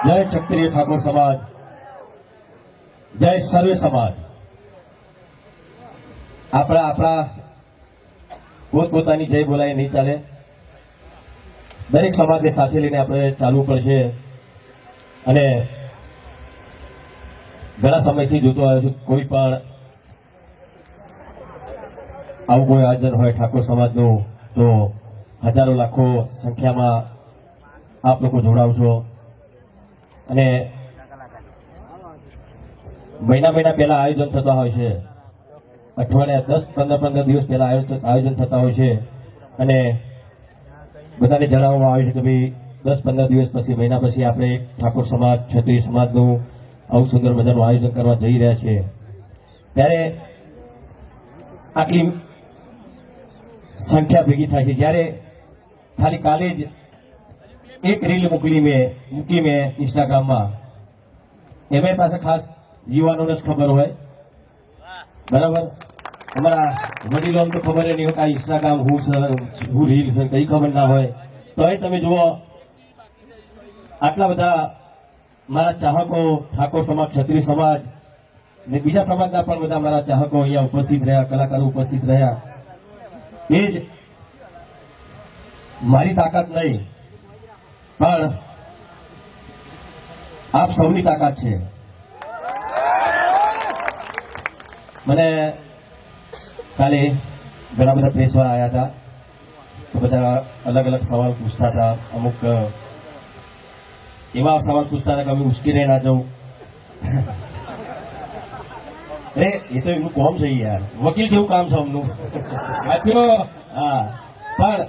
જય ક્ષત્રિય ઠાકોર સમાજ, જય સર્વે સમાજ. આપણા પોતપોતાની જય બોલાય નહીં ચાલે. દરેક સમાજને સાથે લઈને આપણે ચાલવું પડશે. અને ઘણા સમયથી જોતો આવ્યો છું, કોઈ પણ આવું કોઈ આયોજન હોય ઠાકોર સમાજનું તો હજારો લાખો સંખ્યામાં આપ લોકો જોડાવશો. અને મહિના પહેલા આયોજન થતા હોય છે, અઠવાડિયા 10-15 દિવસ પહેલા આયોજન થતા હોય છે. અને બધાને જણાવવામાં આવે છે કે ભાઈ 10-15 દિવસ પછી, મહિના પછી આપણે ઠાકોર સમાજ, ક્ષત્રિય સમાજનું આવું સુંદર મજાનું આયોજન કરવા જઈ રહ્યા છીએ. ત્યારે આટલી સંખ્યા ભેગી થાય છે. જ્યારે ખાલી કાલે જ એક રીલ મૂકી મેં ઇન્સ્ટાગ્રામમાં. એમાં પાસે ખાસ યુવાનોને જ ખબર હોય, બરાબર. અમારા વડીલોને તો ખબર નહીં હોય કે આ ઇન્સ્ટાગ્રામ હું રીલ છે, કઈ ખબર ના હોય. તો એ તમે જુઓ, આટલા બધા મારા ચાહકો, ઠાકોર સમાજ, ક્ષત્રિય સમાજ ને બીજા સમાજના પણ બધા મારા ચાહકો અહીંયા ઉપસ્થિત રહ્યા, કલાકારો ઉપસ્થિત રહ્યા. એ જ મારી તાકાત નહીં, પણ આપ સૌની તાકાત છે. મને કાલે ઘણા બધા પ્રેસવાળા આવ્યા હતા, તો બધા અલગ અલગ સવાલ પૂછતા હતા. અમુક એવા સવાલ પૂછતા હતા કે અમે ઉશ્કેરે ના જવું. અરે એ તો એમનું કોમ છે યાર, વકીલ જેવું કામ છે અમનું. હા, પણ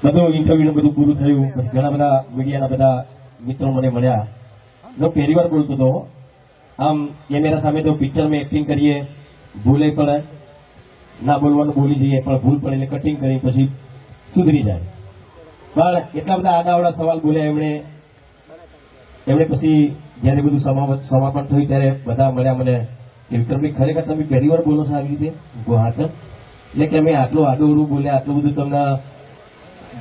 બધું ઇન્ટરવ્યુ બધું પૂરું થયું પછી ઘણા બધા મીડિયાના બધા મિત્રો મને મળ્યા. હું પહેલી વાર બોલતો હતો. આમ કેમેરા સામે તો પિક્ચરમાં એક્ટિંગ કરીએ, ભૂલે પડે, ના બોલવાનું બોલી જઈએ, પણ ભૂલ પડે એટલે કટિંગ કરી પછી સુધરી જાય. પણ એટલા બધા આડાવડા સવાલ બોલ્યા એમણે પછી જયારે બધું સમાપન થયું ત્યારે બધા મળ્યા મને કે વિક્રમભાઈ, ખરેખર તમે પહેલી વાર બોલો છો આવી રીતે? હા સર. એટલે કે અમે આટલું આડું બોલ્યા, આટલું બધું તમને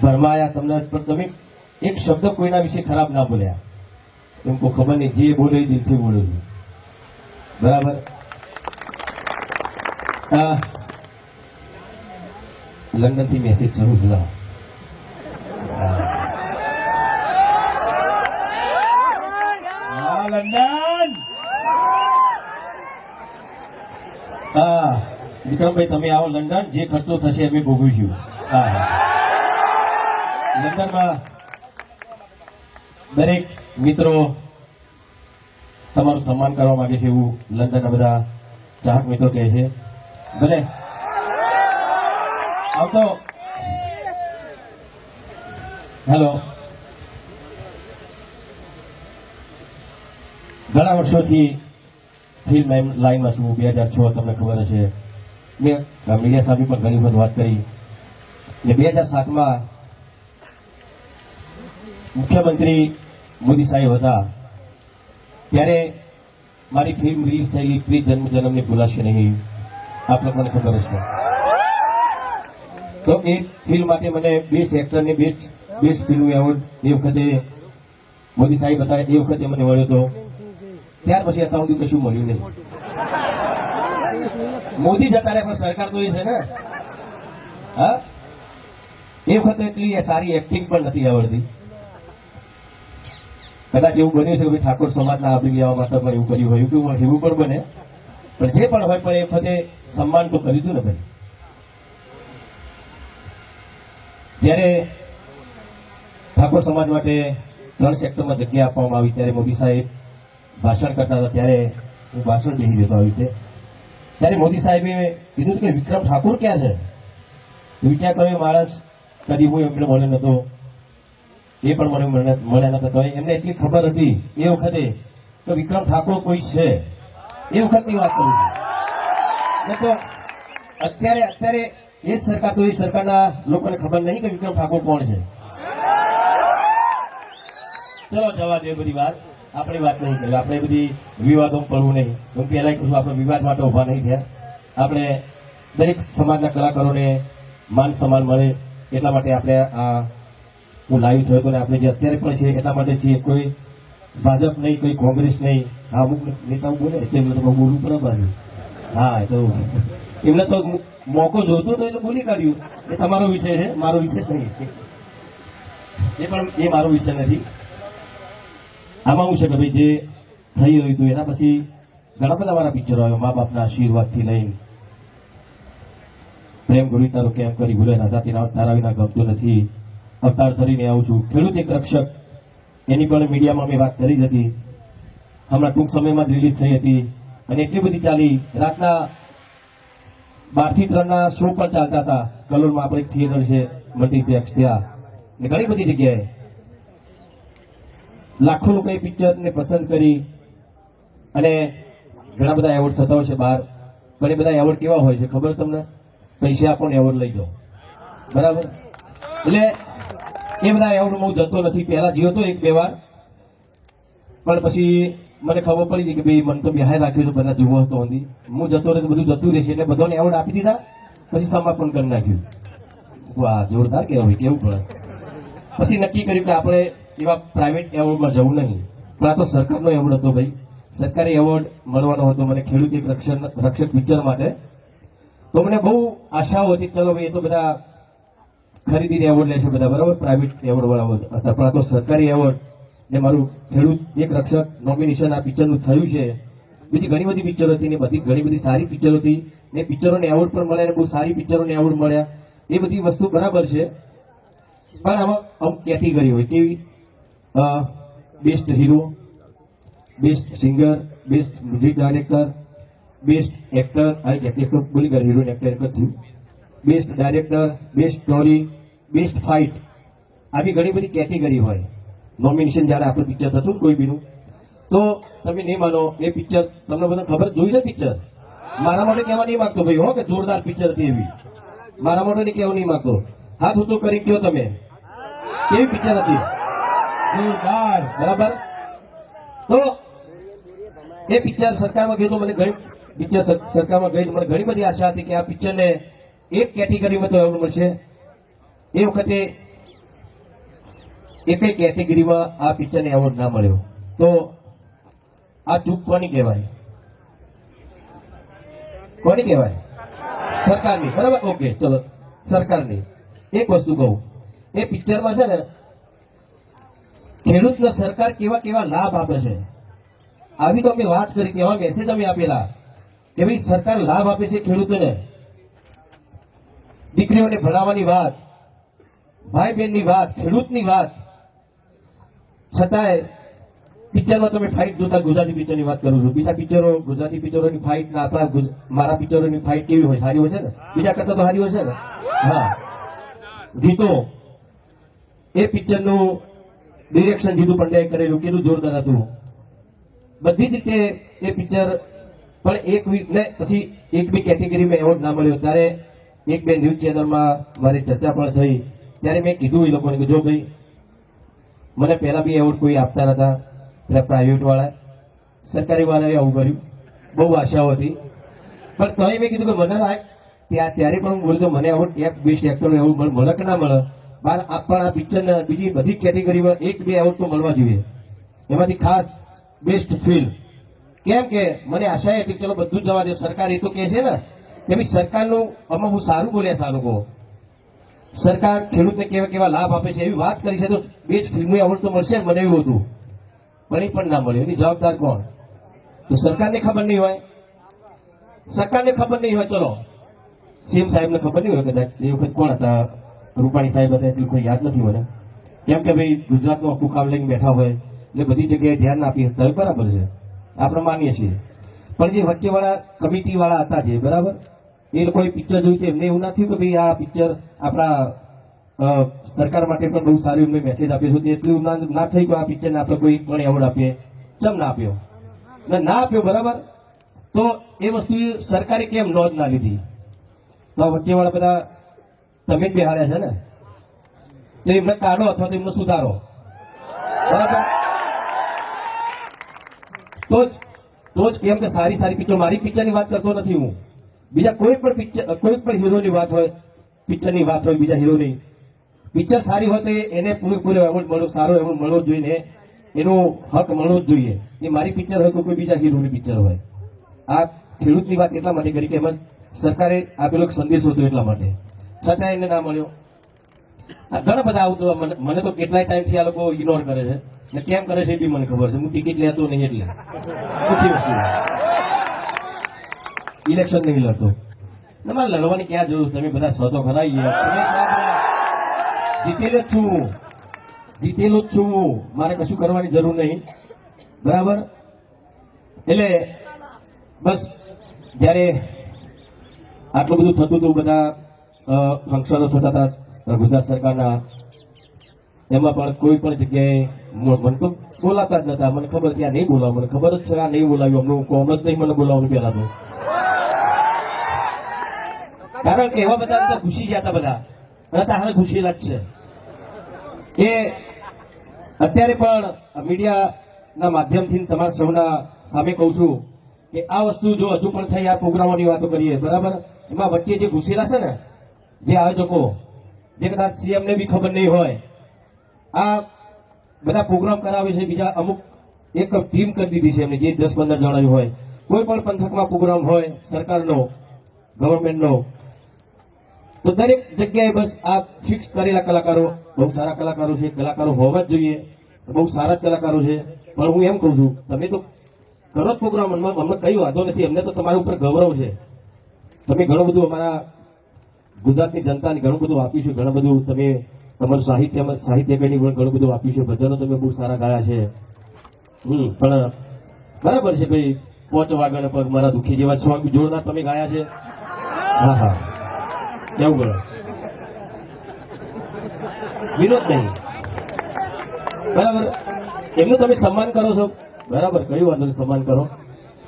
ભરમાયા, તમને પણ તમે એક શબ્દ કોઈના વિશે ખરાબ ના બોલ્યા. એમ કોઈ ખબર નહીં, જે બોલે દિલથી બોલો છું, બરાબર. લંડન થી મેસેજ શરૂ છે. લંડન. હા વિક્રમભાઈ, તમે આવો લંડન, જે ખર્ચો થશે અમે ભોગવીશું. હા, લંડનમાં દરેક મિત્રો તમારું સન્માન કરવા માંગે છે એવું લંડનના બધા ચાહક મિત્રો કહે છે. ભલે આવતો. હેલો. ઘણા વર્ષોથી ફિલ્મ લાઈનમાં છું. 2006 તમને ખબર હશે, મેં મીડિયા સાથે પણ ઘણી વખત વાત કરી. 2007માં મુખ્યમંત્રી મોદી સાહેબ હતા, ત્યારે મારી ફિલ્મ રિલીઝ થયેલી પ્રીત જન્મની ભૂલાશે નહીં, આપ લોકોને ખબર હશે. તો એ ફિલ્મ માટે મને બેસ્ટ એક્ટરને બેસ્ટ ફિલ્મ એવોર્ડ એ વખતે મોદી સાહેબ હતા, એ વખતે મને મળ્યો હતો. ત્યાર પછી અત્યાર સુધી કશું મળ્યું નહીં. મોદી જતા રહ્યા પણ સરકાર તો એ છે ને. હા, એ વખતે એટલી સારી એક્ટિંગ પણ નથી આવડતી. કદાચ એવું બન્યું છે કે ઠાકોર સમાજના આવરી લેવા માટે પણ એવું કર્યું હોય, એવું પણ બને. પણ જે પણ હોય, પણ એ વખતે સન્માન તો કર્યું હતું ને ભાઈ. ત્યારે ઠાકોર સમાજ માટે 3 સેક્ટરમાં જગ્યા આપવામાં આવી. ત્યારે મોદી સાહેબ ભાષણ કરતા હતા, ત્યારે હું ભાષણ કહી દેતો આવી છે. ત્યારે મોદી સાહેબે કીધું કે વિક્રમ ઠાકોર ક્યાં છે? વિચાર કર્યો માણસ કદી હું એમને મળ્યો નતો, એ પણ મને મળ્યા નતા. તો એમને એટલી ખબર હતી એ વખતે કે વિક્રમ ઠાકોર કોઈ છે. એ વખતની વાત કરું છું. તો અત્યારે એ જ સરકાર, તો એ સરકારના લોકોને ખબર નહીં કે વિક્રમ ઠાકોર કોણ છે. ચલો જવા દે બધી વાત, આપણે વાત નહીં કરી. આપણે બધી વિવાદો પડવું નહીં. હું પહેલા કહું છું, આપણે વિવાદ માટે ઉભા નહીં થયા. આપણે દરેક સમાજના કલાકારોને માન સન્માન મળે એટલા માટે આપણે આ હું લાઈવ થયો હતો ને આપણે જે અત્યારે પણ છે એટલા માટે છીએ. કોઈ ભાજપ નહીં, કોઈ કોંગ્રેસ નહીં. હા, અમુક નેતાઓ બોલે તેમને તો બોલવું બરાબર. હા, એ તો એમને તો મોકો જોતો તો એટલે બોલી કાઢ્યું. એ તમારો વિષય છે, મારો વિષય નહીં. એ પણ એ મારો વિષય નથી. આમાં શું છે કે ભાઈ જે થઈ રહ્યું હતું એના પછી ઘણા બધા મારા પિક્ચરો આવ્યા. મા બાપના આશીર્વાદથી લઈને પ્રેમ ગુરુ તારો કેમ કરી ભૂલે રાજા તારા વિના ગમતું નથી, અવતાર ધરીને આવું છું, ખેડૂત એક રક્ષક, એની પણ મીડિયામાં મેં વાત કરી જ હતી. હમણાં ટૂંક સમયમાં જ રિલીઝ થઈ હતી અને એટલી બધી ચાલી. રાતના 12 થી 3 ના શો પણ ચાલતા હતા. કલોલમાં આપણે એક થિયેટર છે મલ્ટીપ્લેક્સ, ત્યાં ઘણી બધી જગ્યાએ લાખો લોકોએ પિક્ચરને પસંદ કરી અને ઘણા બધા એવોર્ડ થતા હોય છે બહાર. પણ એ બધા એવોર્ડ કેવા હોય છે ખબર તમને? પૈસા આપો ને એવોર્ડ લઈ જાઓ, બરાબર? એટલે એ બધા એવોર્ડમાં હું જતો નથી. પહેલા જ્યો તો 1-2 વાર, પણ પછી મને ખબર પડી ગઈ કે ભાઈ મને તો બહાર રાખ્યું તો બધા જુઓ હતો હતી. હું જતો રહે તો બધું જતું રહેશે એટલે બધાને એવોર્ડ આપી દીધા. પછી સમાપન કરી નાખ્યું. વાહ, જોરદાર કહેવાય, કેવું પડે. પછી નક્કી કર્યું કે આપણે એવા પ્રાઇવેટ એવોર્ડમાં જવું નહીં, પણ આ તો સરકારનો એવોર્ડ હતો ભાઈ. સરકારી એવોર્ડ મળવાનો હતો મને ખેડૂત એક રક્ષક પિક્ચર માટે. તો મને બહુ આશાઓ હતી, ચલો ભાઈ એ તો બધા ખરીદીને એવોર્ડ લે છે બધા, બરાબર, પ્રાઇવેટ એવોર્ડ વાળા હતા. પણ આ તો સરકારી એવોર્ડ ને મારું ખેડૂત એક રક્ષક નોમિનેશન આ પિક્ચરનું થયું છે. બીજી ઘણી બધી પિક્ચરો હતી ને બધી ઘણી બધી સારી પિક્ચરો હતી ને પિક્ચરોને એવોર્ડ પણ મળ્યા ને બહુ સારી પિક્ચરોને એવોર્ડ મળ્યા. એ બધી વસ્તુ બરાબર છે, પણ આમાં અમુક કેટેગરી હોય કેવી? Best hero, best singer, best music director, best actor, actor બોલી ગયા, હીરો એક્ટર એક જ થયું, best director, best story, best fight, આવી ઘણી બધી કેટેગરી હોય નોમિનેશન જ્યારે આપણે પિક્ચર થતું કોઈ બીનું. તો તમે નહીં માનો, એ પિક્ચર તમને બધા ખબર જોઈ છે પિક્ચર. મારા માટે કહેવા નહીં માંગતો ભાઈ હો કે જોરદાર પિક્ચર હતી એવી, મારા માટે નહીં કહેવું નહીં માંગતો. હાથ ઊંચો કરી કહો તમે કેવી પિક્ચર હતી, જોરદાર, બરાબર? તો એ પિક્ચર સરકારમાં ગયું તો મને ઘણી પિક્ચર સરકારમાં ગઈ મને ઘણી બધી આશા હતી કે આ પિક્ચરને એક કેટેગરીમાં તો એવોર્ડ મળશે. એ વખતે એકેય કેટેગરીમાં આ પિક્ચરને એવોર્ડ ના મળ્યો. તો આ ચૂક કોની કહેવાય? કોની કહેવાય? સરકારની, બરાબર? ઓકે, ચલો, સરકારની. એક વસ્તુ કહું, એ પિક્ચરમાં છે ને ખેડૂતને સરકાર કેવા કેવા લાભ આપે છે આવી તો અમે વાત કરી, કેવા મેસેજ અમે આપેલા કે ભાઈ સરકાર લાભ આપે છે ખેડૂતોને. દીકરીઓને ભણાવવાની વાત, ભાઈ બહેનની વાત, ખેડૂતની વાત, છતાંય પિક્ચરમાં તમે ફાઇટ જોતા, ગુજરાતી પિક્ચરની વાત કરું છું. બીજા પિક્ચરો, ગુજરાતી પિક્ચરોની ફાઇટ ના આપણા મારા પિક્ચરોની ફાઇટ કેવી હોય? સારી હોય છે ને, બીજા કરતા તો સારી હોય છે ને. હા, ગીતો, એ પિક્ચરનું ડિરેક્શન જીતુ પંડ્યાએ કરેલું કેટલું જોરદાર હતું. બધી જ રીતે એ પિક્ચર પણ એક વીક ને પછી એક બી કેટેગરીમાં એવોર્ડ ના મળ્યો. ત્યારે એક બે ન્યૂઝ ચેનલમાં મારી ચર્ચા પણ થઈ. ત્યારે મેં કીધું એ લોકોને કે જો ભાઈ મને પહેલા બી એવોર્ડ કોઈ આપતા નતા, પેલા પ્રાઇવેટ વાળા, સરકારી વાળાએ આવું કર્યું. બહુ આશાઓ હતી, પણ તોય મેં કીધું કે મને ત્યારે પણ હું બોલ્યો મને એવોર્ડ બેસ્ટ એક્ટર એવોર્ડ મળે કે ના મળે, પણ આ પિક્ચરના બીજી બધી કેટેગરીમાં 1-2 એવોર્ડ તો મળવા જોઈએ. એમાંથી ખાસ બેસ્ટ ફિલ્મ. કેમ કે મને આશા હતી ચલો બધું જ જવા દે, સરકાર એ તો કહે છે ને કે ભાઈ સરકારનું આમાં હું સારું બોલ્યા, સારું કહો, સરકાર ખેડૂતને કેવા કેવા લાભ આપે છે એવી વાત કરી છે, તો બેસ્ટ ફિલ્મ એવોર્ડ તો મળશે મને એવું હતું, પણ એ પણ ના મળ્યું. એની જવાબદાર કોણ? તો સરકારને ખબર નહીં હોય, સરકારને ખબર નહીં હોય. ચલો સીએમ સાહેબને ખબર નહીં હોય કદાચ, એ વખત કોણ હતા? રૂપાણી સાહેબ હતા, એટલું કોઈ યાદ નથી મને. કેમ કે ભાઈ ગુજરાતનું આખું કામ લઈને બેઠા હોય એટલે બધી જગ્યાએ ધ્યાન ના આપી શકતા હોય, બરાબર છે, આપણે માનીએ છીએ. પણ જે વચ્ચેવાળા કમિટી વાળા હતા જે, બરાબર, એ લોકોએ પિક્ચર જોયું તો એમને એવું ના થયું કે ભાઈ આ પિક્ચર આપણા સરકાર માટે પણ બહુ સારું એમને મેસેજ આપ્યો છે. એટલું ના થઈ કે આ પિક્ચરને આપણે કોઈ પણ એવોર્ડ આપીએ, કેમ ના આપ્યો? ના આપ્યો, બરાબર. તો એ વસ્તુ સરકારે કેમ નોંધ ના લીધી? તો વચ્ચેવાળા બધા તમે જ બિહાર્યા છે ને, તો એમને કાઢો અથવા તો એમને સુધારો, બરાબર. તો જ કેમ કે સારી સારી પિક્ચર, મારી પિક્ચરની વાત કરતો નથી હું, બીજા કોઈ પણ પિક્ચર, કોઈ પણ હીરોની વાત હોય, પિક્ચરની વાત હોય, બીજા હીરોની પિક્ચર સારી હોય તો એને પૂરેપૂરો એવોર્ડ મળવો, સારો એવોર્ડ મળવો જ જોઈએ, એનો હક મળવો જ જોઈએ. એ મારી પિક્ચર હોય કે કોઈ બીજા હીરોની પિક્ચર હોય. આ ખેડૂતની વાત એટલા માટે કરી કે એમાં સરકારે આપેલો એક સંદેશો હતો એટલા માટે, છતાં એને ના મળ્યો. ઘણા બધા આવતું, મને તો કેટલાય ટાઈમથી આ લોકો ઇગ્નોર કરે છે, ને કેમ કરે છે એ બી મને ખબર છે. હું ટિકિટ લેતો નહીં એટલે ખોટી વસ્તુ, ઇલેક્શન નહીં લડતો. તમારે લડવાની ક્યાં જરૂર? તમે બધા સો તો ખરા, જીતેલો જ છું, જીતેલો જ છું, મારે કશું કરવાની જરૂર નહીં, બરાબર? એટલે બસ જ્યારે આટલું બધું થતું હતું, બધા ફંક્શનો થતા હતા ગુજરાત સરકારના, એમાં પણ કોઈ પણ જગ્યાએ મને તો બોલાતા જ નતા. મને ખબર કે આ નહીં બોલાવ, મને ખબર જ છે આ નહીં બોલાવ્યું, અમને કોમ જ નહીં મને બોલાવવાનું પહેલા તો. કારણ કે એવા બધા ઘૂસી ગયા હતા બધા, અને તારે ઘૂસેલા જ છે. એ અત્યારે પણ મીડિયાના માધ્યમથી તમારા સૌના સામે કહું છું કે આ વસ્તુ જો હજુ પણ થઈ, આ પ્રોગ્રામોની વાતો કરીએ, બરાબર, એમાં વચ્ચે જે ઘૂસેલા છે ને, જે આયોજકો, જે કદાચ સીએમને બી ખબર નહીં હોય, આ બધા પ્રોગ્રામ કરાવે છે, બીજા અમુક એક ટીમ કરી દીધી છે એમને, જે 10-15 જણાની હોય. કોઈ પણ પંથકમાં પ્રોગ્રામ હોય સરકારનો, ગવર્મેન્ટનો, તો દરેક જગ્યાએ બસ આ ફિક્સ કરેલા કલાકારો, બહુ સારા કલાકારો છે, કલાકારો હોવા જ જોઈએ, બહુ સારા કલાકારો છે. પણ હું એમ કહું છું, તમે તો કરો પ્રોગ્રામ, અમને કઈ વાંધો નથી, અમને તો તમારા ઉપર ગૌરવ છે. તમે ઘણું બધું અમારા ગુજરાતની જનતાને ઘણું બધું આપ્યું છે, ઘણું બધું તમે તમારું સાહિત્યકની ઘણું બધું આપ્યું છે, ભજનો તમે બહુ સારા ગાયા છે. પણ બરાબર છે ભાઈ, 5 વાગ્યાના પગ મારા દુખી જેવા સોંગ જોરદાર તમે ગાયા છે. હા હા, કેવું કરો વિરોધ નહીં, બરાબર, એમનું તમે સન્માન કરો છો, બરાબર, કઈ વાંધો નહીં, સન્માન કરો.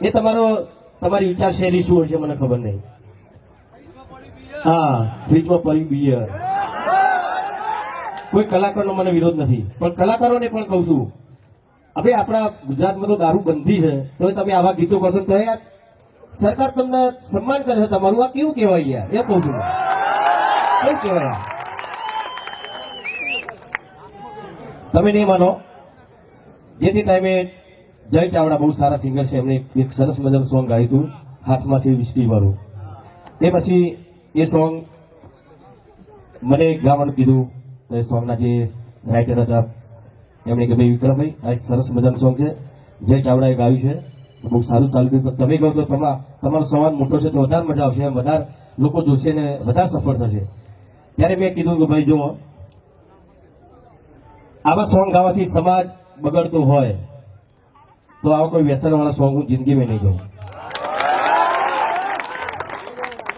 એ તમારી વિચારશૈલી શું હશે મને ખબર નહીં. હા, ફ્રીજમાં પડી બિયર. કોઈ કલાકારનો મને વિરોધ નથી, પણ કલાકારોને પણ કહું છું, હવે આપણા ગુજરાતમાં તો દારૂ બંધી છે, તો તમે આવા ગીતો કરશો તો યાર સરકાર તમને સન્માન કરે છે તમારું. આ કેવું કહેવાય યાર, એ કહું છું, કેવું કહેવાય? તમે નહીં માનો, જેથી ટાઈમે જય ચાવડા બહુ સારા સિંગર છે, એમને એક સરસ મજાનું સોંગ ગાયું હતું, હાથમાંથી વિસ્કી વાળું. એ પછી એ સોંગ મને ગાવાનું કીધું, એ સોંગના જે રાઇટર હતા એમણે કે ભાઈ વિક્રમભાઈ, આ એક સરસ મજાનું સોંગ છે, જય ચાવડાએ ગાયું છે, બહુ સારું ચાલ્યું. તમે કહો તો તમારો સવાલ મોટો છે તો વધારે મજા આવશે, એમ વધારે લોકો જોશે ને વધારે સફળ થશે. ત્યારે મેં કીધું કે ભાઈ જો આવા સોંગ ગાવાથી સમાજ બગડતો હોય તો આવા કોઈ વ્યસનવાળા સોંગ હું જિંદગીમાં નહીં ગાઉં.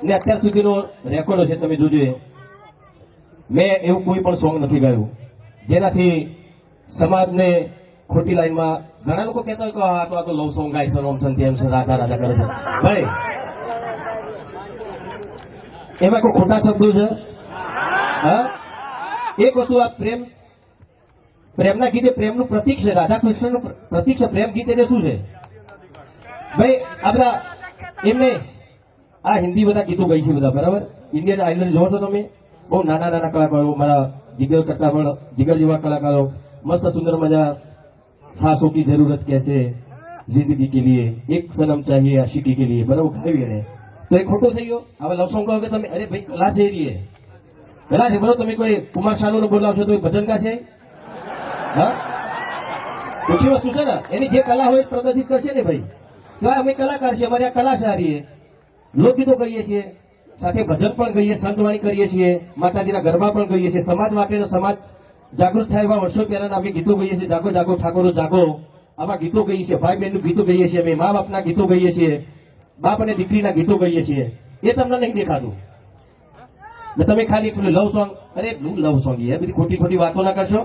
ને અત્યાર સુધીનો રેકોર્ડો છે, તમે જોજો, મેં એવું કોઈ પણ સોંગ નથી ગાયું જેનાથી સમાજને ખોટી લાઈનમાં. ઘણા લોકો કહેતા હોય કે આ તો લવ સોંગ ગાય છે, ઓમ છે, તેમ છે, રાધા રાધા કરે છે. ભાઈ એમાં કોઈ ખોટા શબ્દો છે? હા, એક વસ્તુ આ પ્રેમના ગીત એ પ્રેમનું પ્રતીક છે, રાધા કૃષ્ણનું પ્રતીક છે. પ્રેમ ગીત એટલે શું છે ભાઈ? આ બધા એમને આ હિન્દી બધા ગીતો ગઈ છે બધા, બરાબર. ઇન્ડિયન આઇડલ જોવો છો તમે, બહુ નાના નાના કલાકારો, મારા જીગર કરતા પણ જીગર જેવા કલાકારો, મસ્ત સુંદર મજા, સાસોं की जरूरत कैसे, जिंदगी के लिए, एक सनम चाहिए आशिकी के लिए, બરાબર ગાયું એને. તો એ ખોટો થઈ ગયો. હવે લવ સોંગ ગાવ કે તમે, અરે ભાઈ કલા છે એ, કલા છે, બરોબર. તમે કોઈ કુમાર શાનુને બોલાવશો તો એ ભજન ગાશે? હા, ખોટી વસ્તુ છે ને. એની જે કલા હોય પ્રદર્શિત કરશે ને ભાઈ. તો અમે કલાકાર છીએ, અમારી આ કલા સારી, લોકગીતો કહીએ છીએ, સાથે ભજન પણ કહીએ, સંતવાણી કરીએ છીએ, માતાજીના ગરબા પણ કહીએ છીએ, સમાજ માટે, સમાજ જાગૃત થાય એવા વર્ષો પહેલાના અમે ગીતો કહીએ છીએ. જાગો જાગો ઠાકોરો જાગો, આવા ગીતો કહીએ છીએ. ભાઈ બહેનનું ગીતો કહીએ છીએ, અમે મા બાપના ગીતો કહીએ છીએ, બાપ અને દીકરીના ગીતો કહીએ છીએ. એ તમને નહીં દેખાતું. તમે ખાલી લવ સોંગ, અરે લવ સોંગ, એ બધી ખોટી ખોટી વાતો ના કરશો,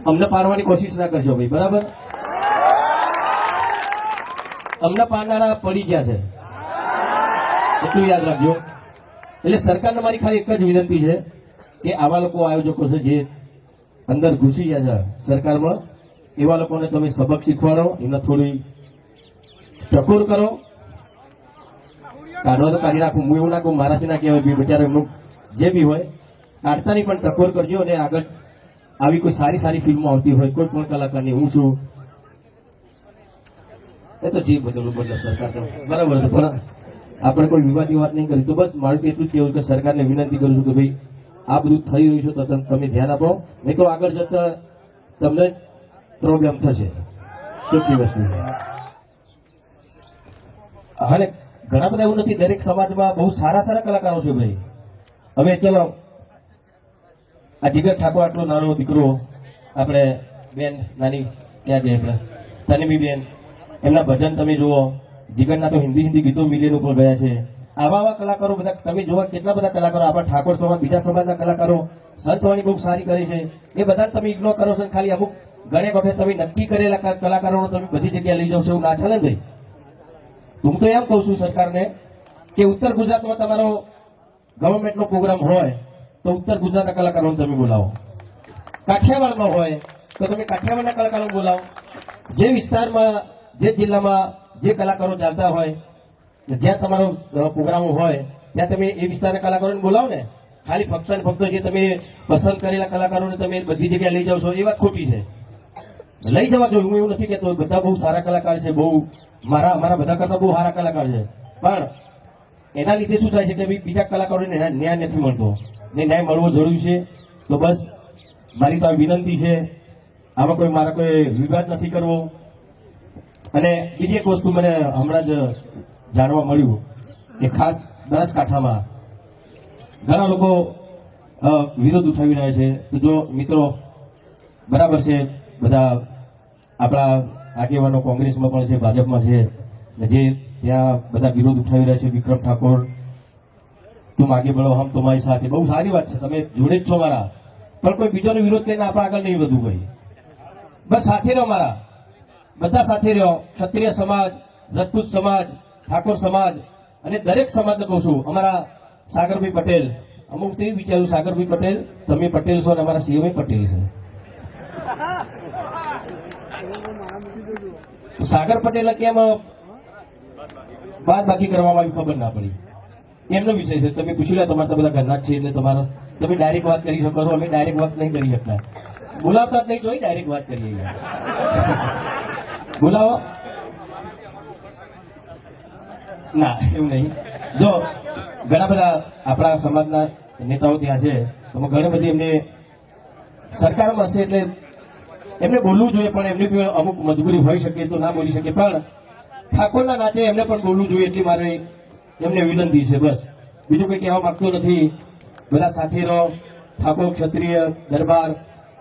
અમને પાડવાની કોશિશ ના કરશો ભાઈ, બરાબર. અમને પાડનારા પડી ગયા છે, એટલું યાદ રાખજો. એટલે સરકારને મારી ખાલી એક જ વિનંતી છે કે આવા લોકો આયોજકો છે જે અંદર ઘૂસી ગયા છે સરકારમાં, એવા લોકોને તમે સબક શીખવાડો, એમને થોડી ટકોર કરો. કાઢો તો કાઢી નાખું, હું એવું ના કહું મારાથી ના કહેવાય, બી બિચારા એમનું જે બી હોય કાઢતાની પણ ટકોર કરજો. અને આગળ આવી કોઈ સારી સારી ફિલ્મો આવતી હોય કોઈ પણ કલાકારની, હું છું એ તો જે બદલું બદલે સરકાર તો બરાબર છે, પણ આપણે કોઈ વિવાદની વાત નહીં કરી. તો બસ મારું તો એટલું જ કહેવું કે સરકારને વિનંતી કરું છું કે ભાઈ આ બધું થઈ રહ્યું છે તો તમે ધ્યાન આપો, નહીં તો આગળ જતા તમને પ્રોબ્લેમ થશે. કેટલી વસ્તુ હવે ઘણા બધા એવું નથી, દરેક સમાજમાં બહુ સારા સારા કલાકારો છે ભાઈ. હવે ચલો આ જીગર ઠાકોર આટલો નાનો દીકરો, આપણે બેન નાની ક્યાં છે આપણે તનવી બેન, એમના ભજન તમે જુઓ, જીગરના તો હિન્દી ગીતો મિલિયન ઉપર ગયા છે. આવા કલાકારો બધા તમે જોવા, કેટલા બધા કલાકારો આપણા ઠાકોર સમાજ, બીજા સમાજના કલાકારો, સંતવાણી બહુ સારી કરી છે, એ બધા તમે ઇગ્નોર કરો છો. ખાલી અમુક ઘણી વખત તમે નક્કી કરેલા કલાકારોનો તમે બધી જગ્યાએ લઈ જાવ છો, એવું ના ચાલે ભાઈ. હું તો એમ કહું છું સરકારને કે ઉત્તર ગુજરાતમાં તમારો ગવર્મેન્ટનો પ્રોગ્રામ હોય તો ઉત્તર ગુજરાતના કલાકારોને તમે બોલાવો, કાઠિયાવાડમાં હોય તો તમે કાઠિયાવાડના કલાકારો બોલાવો, જે વિસ્તારમાં જે જિલ્લામાં જે કલાકારો ચાલતા હોય, જ્યાં તમારો પ્રોગ્રામો હોય ત્યાં તમે એ વિસ્તારના કલાકારોને બોલાવો ને. ખાલી ફક્ત ને ફક્ત જે તમે પસંદ કરેલા કલાકારોને તમે બધી જગ્યાએ લઈ જાઓ છો એ વાત ખોટી છે. લઈ જવા જોઈએ, હું એવું નથી કહેતો, બધા બહુ સારા કલાકાર છે, બહુ મારા બધા કરતા બહુ સારા કલાકાર છે, પણ એના લીધે શું થાય છે કે બીજા કલાકારોને ન્યાય નથી મળતો ને ન્યાય મળવો જરૂરી છે. તો બસ મારી તો વિનંતી છે, આમાં કોઈ મારા કોઈ વિવાદ નથી કરવો. અને બીજી એક વસ્તુ મને હમણાં જ જાણવા મળ્યું કે ખાસ બનાસકાંઠામાં ઘણા લોકો વિરોધ ઉઠાવી રહ્યા છે. તો જો મિત્રો બરાબર છે, બધા આપણા આગેવાનો કોંગ્રેસમાં પણ છે, ભાજપમાં છે, જે ત્યાં બધા વિરોધ ઉઠાવી રહ્યા છે. વિક્રમ ઠાકોર, તુમ આગે બળો હમ તમારી સાથે, બહુ સારી વાત છે, તમે જોડે જ છો મારા, પણ કોઈ બીજોનો વિરોધ કરીને આપણે આગળ નહીં વધવું ભાઈ. બસ સાથે રહો મારા, બધા સાથે રહો. ક્ષત્રિય સમાજ, રજપૂત સમાજ, ઠાકોર સમાજ અને દરેક સમાજને કહું છું. અમારા સાગરભાઈ પટેલ, અમુક તો એવું વિચાર્યું સાગરભાઈ પટેલ તમે પટેલ છો અને અમારા સીએમ પટેલ છે. સાગર પટેલ કેમ બાદ બાકી કરવામાં આવી ખબર ના પડી, એમનો વિષય છે. તમે પૂછી લો, તમારા બધા ઘરના જ છે એટલે તમારો તમે ડાયરેક્ટ વાત કરી શકો છો. અમે ડાયરેક્ટ વાત નહીં કરી શકતા, બોલાવતા જ નહીં, જોઈ ડાયરેક્ટ વાત કરીએ. બોલાવો ના, એવું નહીં. જો ઘણા બધા આપણા સમાજના નેતાઓ ત્યાં છે, તો ઘણી બધી એમને સરકારમાં હશે એટલે એમને બોલવું જોઈએ, પણ એમની બી અમુક મજબૂરી હોઈ શકે તો ના બોલી શકે, પણ ઠાકોરના નાતે એમને પણ બોલવું જોઈએ એટલી મારે એમને વિનંતી છે. બસ બીજું કંઈ કહેવા માંગતો નથી. બધા સાથે રહો, ઠાકોર, ક્ષત્રિય, દરબાર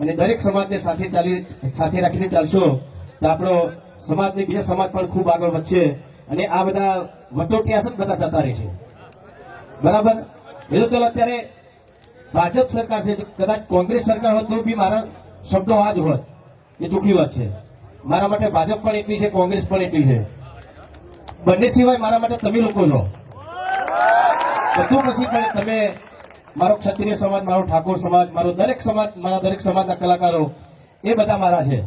અને દરેક સમાજને સાથે રાખીને ચાલશો તો આપણો સમાજને બીજા સમાજ પણ ખૂબ આગળ વધશે. અને આ બધા વચોટિયા છે બધા જતા રહેશે, બરાબર. એ તો ચલો અત્યારે ભાજપ સરકાર છે, કદાચ કોંગ્રેસ સરકાર હોત તો બી મારા શબ્દો આ જ હોત, એ ચોખ્ખી વાત છે. મારા માટે ભાજપ પણ એટલી છે, કોંગ્રેસ પણ એટલી છે. બંને સિવાય મારા માટે તમે લોકો છો બધું. પછી પણ તમે મારો ક્ષત્રિય સમાજ, મારો ઠાકોર સમાજ, મારો દરેક સમાજ, મારા દરેક સમાજના કલાકારો એ બધા મારા છે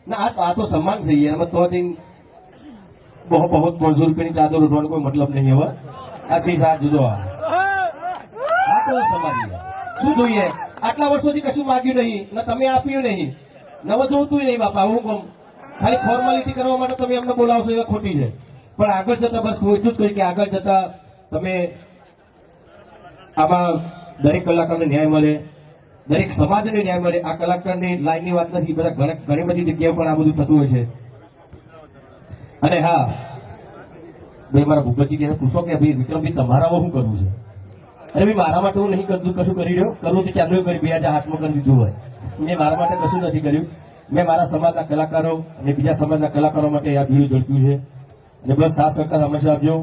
ના. આ તો સન્માન છે એમાં તો બહુ 500 રૂપિયાની ચાદર ઉઠવાનો કોઈ મતલબ નહીં. હવે આ છે સાથ જુદો, આ તો સમાજ શું જોઈએ. આટલા વર્ષોથી કશું માગ્યું નહીં ને તમે આપ્યું નહીં, નવ જોતું નહીં બાપા. હું કહું ખાલી ફોર્માલિટી કરવા માટે તમે એમને બોલાવશો એ ખોટી છે. પણ આગળ જતા બસ હું એટલું જ કહ્યું કે આગળ જતા તમે આમાં દરેક કલાકારને ન્યાય મળે, દરેક સમાજને ન્યાય મળે. આ કલાકારની લાઈનની વાત નથી, બધા ઘણી બધી જગ્યાએ પણ આ બધું થતું હોય છે. અને હા ભાઈ, મારા ભૂપતજી કે પૂછો કે ભાઈ વિક્રમભાઈ તમારામાં શું કરવું છે? અરે ભાઈ, મારા માટે હું નહીં કરતું, કશું કરી રહ્યો. કરવું તો ચાલુ કરી 2000 હાથમાં કરી દીધું હોય. મેં મારા માટે કશું નથી કર્યું. મેં મારા સમાજના કલાકારો અને બીજા સમાજના કલાકારો માટે આ ભીડ ઝડપ્યું છે. અને બસ સાથ સહકાર હંમેશા આપજો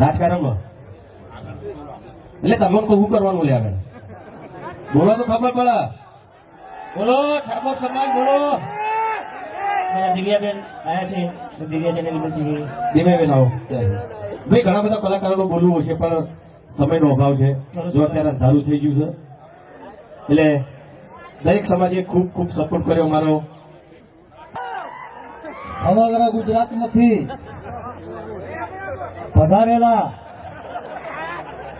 રાજકારણમાં. એટલે તમને તો શું કરવાનું લે આગળ બોલો તો ખબર પડે. બોલો ઠાકોર સમાજ, બોલો. દિવ્યાબેન આવ્યા છે, દિવ્યાબેન આવો. ભાઈ ઘણા બધા કલાકારોનું બોલવું હોય છે, પણ સમયનો અભાવ છે. જો અત્યારે અંધારું થઈ ગયું છે એટલે દરેક સમાજે ખૂબ ખૂબ સપોર્ટ કર્યો મારો. સમગ્ર ગુજરાતમાંથી પધારેલા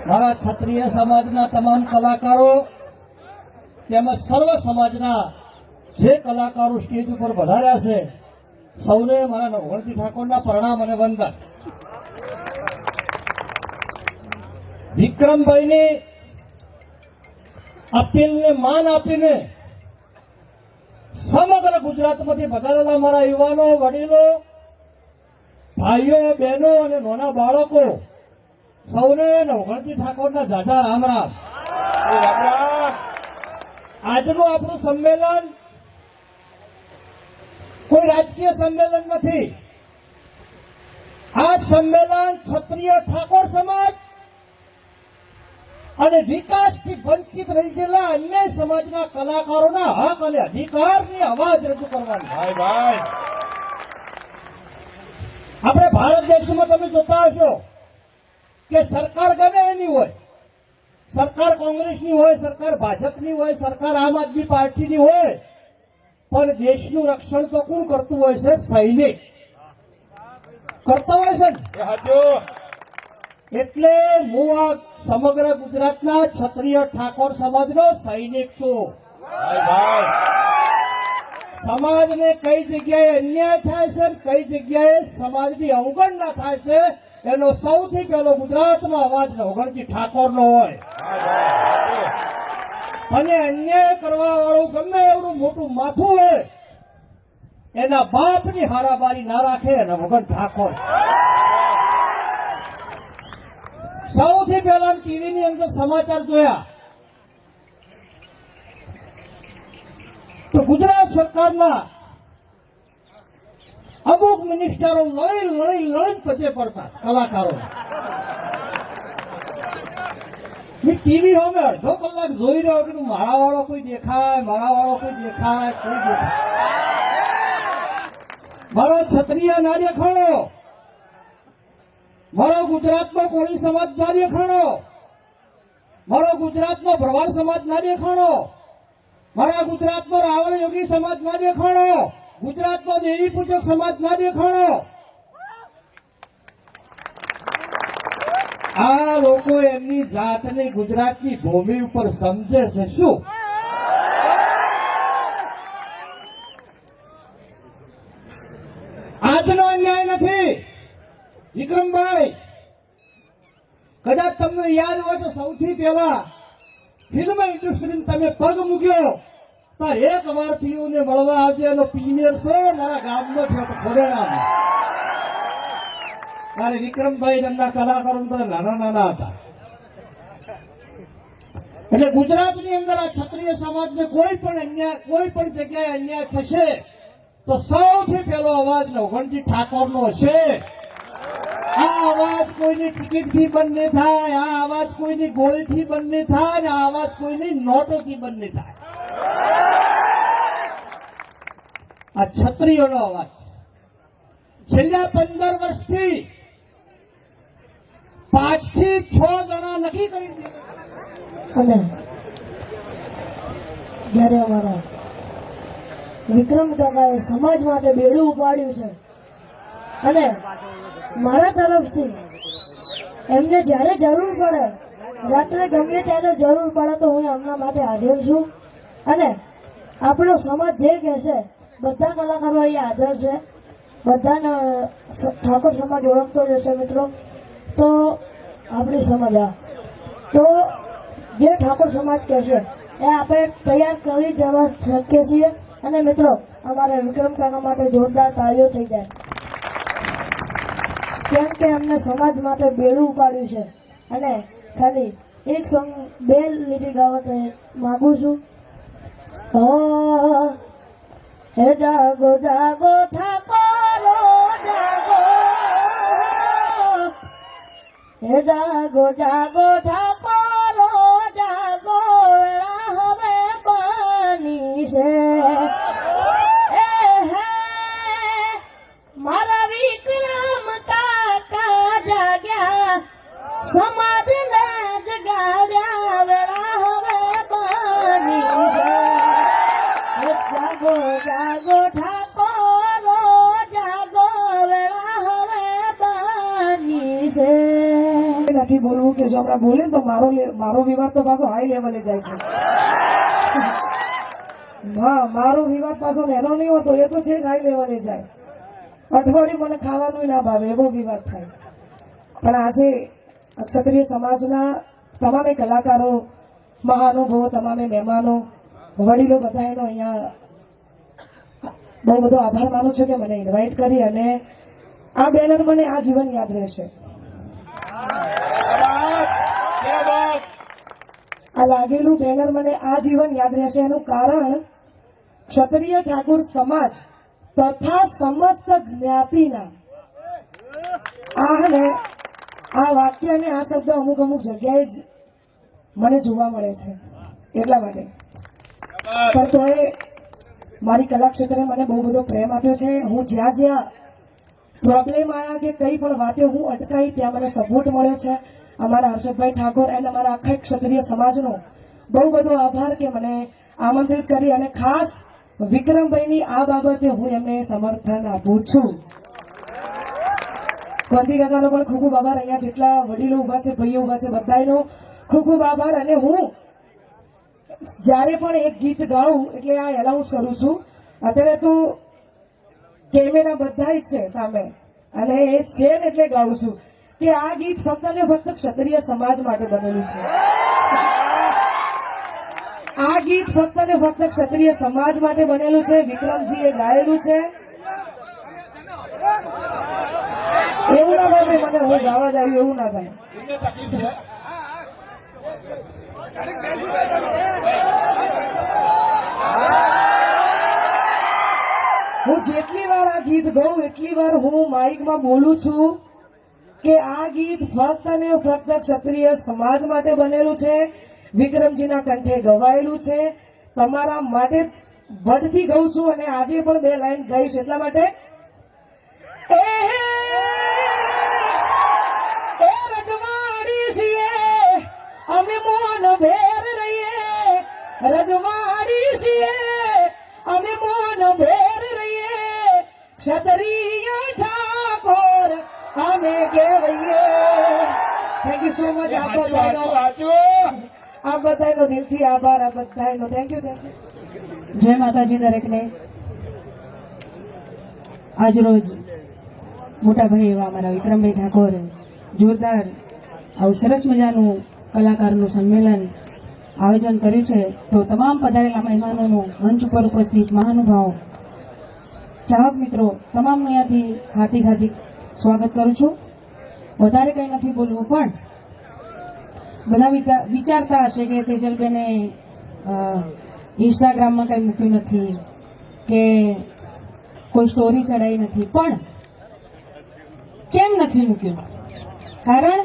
મારા ક્ષત્રિય સમાજના તમામ કલાકારો તેમજ સર્વ સમાજના જે કલાકારો સ્ટેજ ઉપર પધાર્યા છે સૌને મારા નવઘણજી ઠાકોરના પ્રણામ અને વંદન. વિક્રમભાઈની અપીલને માન આપીને સમગ્ર ગુજરાતમાંથી પધારેલા મારા યુવાનો, વડીલો, ભાઈઓ, બહેનો અને નાના બાળકો સૌને નવઘણજી ઠાકોરના જાજા રામ રામ. આજનું આપણું સંમેલન કોઈ રાજકીય સંમેલન નથી. આ સંમેલન ક્ષત્રિય ઠાકોર સમાજ અને વિકાસથી વંચિત રહી ગયેલા અન્ય સમાજના કલાકારોના હક અને અધિકારની અવાજ રજૂ કરવાની. આપણે ભારત દેશમાં તમે જોતા હશો કે સરકાર ગમે એની હોય, સરકાર કોંગ્રેસની હોય, સરકાર ભાજપની હોય, સરકાર આમ આદમી પાર્ટીની હોય, પણ દેશનું રક્ષણ તો કોણ કરતું હોય છે? સૈનિક કરતા હોય છે ને. એટલે હું આ સમગ્ર ગુજરાતના ક્ષત્રિય ઠાકોર સમાજનો સૈનિક છું. સમાજને કઈ જગ્યાએ અન્યાય થાય છે, કઈ જગ્યાએ સમાજની અવગણના થાય છે, એનો સૌથી પહેલો ગુજરાતનો અવાજ નવઘણજી ઠાકોરનો હોય. અને અન્યાય કરવા વાળું ગમે એવડું મોટું માથું હોય એના બાપની હારાબારી ના રાખે નવઘણ ઠાકોર. સૌથી પહેલા ટીવીની અંદર સમાચાર જોયા તો ગુજરાત સરકારના અમુક મિનિસ્ટરો લડી પચે પડતા કલાકારો. ટીવી હોમે અડધો કલાક જોઈ રહ્યો કે મારા વાળો કોઈ દેખાય, મારા વાળો કોઈ દેખાય, કોઈ દેખાય. મારો ક્ષત્રિય ના દેખાણો, મારો ગુજરાતનો કોળી સમાજ ના દેખાણો, મારો ગુજરાતનો ભરવાડ સમાજ ના દેખાણો, મારા ગુજરાતનો રાવળ યોગી સમાજ ના દેખાણો, ગુજરાતનો દેવી પૂજક સમાજ ના દેખાણો. આ લોકો એમની જાતને ગુજરાતની ભૂમિ ઉપર સમજે છે શું? આજનો અન્યાય નથી વિક્રમભાઈ. કદાચ તમને યાદ હોય તો સૌથી પહેલા ફિલ્મ ઇન્ડસ્ટ્રી તમે પગ મૂક્યો તો એક વાર પીયુને મળવા આવશે. એનો પ્રીમિયર શો મારા ગામનો થયો હતો ખોડેરામાં. ત્યારે વિક્રમભાઈ એમના કલાકારો નાના નાના હતા. એટલે ગુજરાતની અંદર આ ક્ષત્રિય સમાજને કોઈ પણ જગ્યાએ અન્યાય થશે તો સૌથી પહેલો અવાજ નવઘણજી ઠાકોરનો હશે. આ અવાજ કોઈની ટિકિટથી બંધ નહીં થાય, આ અવાજ કોઈની ગોળીથી બંધ નહીં થાય, અને આ અવાજ કોઈની નોટોથી બંધ નહીં થાય. આ ક્ષત્રિયોનો અવાજ છેલ્લા 15 વર્ષથી 5 થી 6 જણા નક્કી કરી દીધું. અને જયારે અમારા વિક્રમ કાકાએ સમાજ માટે બેડું ઉપાડ્યું છે અને મારા તરફથી એમને જ્યારે જરૂર પડે, રાત્રે ગમે ત્યારે જરૂર પડે તો હું એમના માટે હાજર છું. અને આપણો સમાજ જે કહેશે બધા કલાકારો અહીં હાજર છે, બધાને ઠાકોર સમાજ ઓળખતો જશે મિત્રો. તો આપણી સમાજ તો જે ઠાકોર સમાજ કહેશે એ આપણે તૈયાર કરી જવા શકીએ છીએ. અને મિત્રો અમારા વિક્રમ કાકા માટે જોરદાર તાળીઓ થઈ જાય, કેમ કે અમને સમાજ માટે બેડું ઉપાડ્યું છે. અને ખાલી એક સોંગ 2 લીટી ગાવા માંગુ છું. હે જાગો જાગો ઠાકોરો જાગો, હે જાગો જાગો ઠાકોરો જાગો, વેળા હવે બની છે. મારા વિક્રમ કાકા જાગ્યા, સમાજને જગાડ્યા, વેળા હવે બની છે. જાગો જાગો ઠાકોરો જાગો, વેળા હવે બની છે. નથી બોલવું કે જો હમણાં બોલે તો મારો વિવાદ તો પાછો હાઈ લેવલે જાય છે. હા, મારો વિવાદ પાછો નેનો નહીં હોતો, એ તો છે હાઈ લેવલે જાય. અઠવાડિયું મને ખાવાનું ના ભાવે એવો વિવાદ થાય. પણ આજે ક્ષત્રિય સમાજના તમામે કલાકારો, મહાનુભાવો, તમામે મહેમાનો, વડીલો બધાનો અહીંયા બહુ બધો આભાર માનું છું કે મને ઇન્વાઇટ કરી, અને આ બેનર મને આજીવન યાદ રહેશે. આ લાગેલું બેનર મને આજીવન યાદ રહેશે. એનું કારણ ક્ષત્રિય ઠાકોર સમાજ તથા સમસ્ત જ્ઞાતિના આ વાક્ય અને આ શબ્દ અમુક અમુક જગ્યાએ જ મને જોવા મળે છે, એટલા માટે. પણ તોય મારી કલા ક્ષેત્રે મને બહુ બધો પ્રેમ આપ્યો છે. હું જ્યાં જ્યાં પ્રોબ્લેમ આવ્યા કે કઈ પણ વાતે હું અટકાઈ ત્યાં મને સપોર્ટ મળ્યો છે. અમારા હર્ષદભાઈ ઠાકોર અને અમારા આખા ક્ષત્રિય સમાજનો બહુ બધો આભાર કે મને આમંત્રિત કરી, અને ખાસ વિક્રમભાઈની આ બાબતે હું એમને સમર્થન આપું છું. ગાંધી કાકાનો પણ ખૂબ ખૂબ આભાર. અહીંયા જેટલા વડીલો ઉભા છે, ભાઈઓ ઉભા છે, બધાનો ખૂબ ખૂબ આભાર. અને હું જ્યારે પણ એક ગીત ગાઉં એટલે આ એનાઉન્સ કરું છું. અત્યારે તો કેમેરા બધા જ છે સામે, અને એ છે ને એટલે ગાઉં છું કે આ ગીત ફક્ત ને ફક્ત ક્ષત્રિય સમાજ માટે બનેલું છે. આ ગીત ફક્ત ને ફક્ત ક્ષત્રિય સમાજ માટે બનેલું છે. વિક્રમજીએ ગાયેલું છે. એવું ના થાય મને હું ગાવા જ આવ્યું, એવું ના થાય. હું જેટલી વાર આ ગીત ગાઉં એટલી વાર હું માઇકમાં બોલું છું કે આ ગીત ફક્ત ને ફક્ત ક્ષત્રિય સમાજ માટે બનેલું છે, વિક્રમજીના કંઠે ગવાયેલું છે, તમારા માટે વડથી ગાઉં છું. અને આજે પણ 2 લાઈન ગાઈશ એટલા માટે. રજવાડી છીએ અમે મોન ભેર રહીએ, રજવાડી છીએ અમે મોન ભેર રહીએ, ક્ષત્રિય ઠાકોર અમે કહેવાઈએ. Thank you so much. આ બધાનો દિલથી આભાર. આ બધાનો થેન્ક યુ. જય માતાજી દરેકને. આજરોજ મોટા ભાઈ એવા અમારા વિક્રમભાઈ ઠાકોર જોરદાર આવું સરસ મજાનું કલાકારનું સંમેલન આયોજન કર્યું છે. તો તમામ પધારેલા મહેમાનોનું, મંચ ઉપર ઉપસ્થિત મહાનુભાવો, ચાહક મિત્રો, તમામનું અહીંયાથી હાર્દિક હાર્દિક સ્વાગત કરું છું. વધારે કંઈ નથી બોલવું, પણ બધા વિચારતા હશે કે તેજલબેને ઇન્સ્ટાગ્રામમાં કંઈ મૂક્યું નથી કે કોઈ સ્ટોરી ચડાવી નથી. પણ કેમ નથી મૂક્યું? કારણ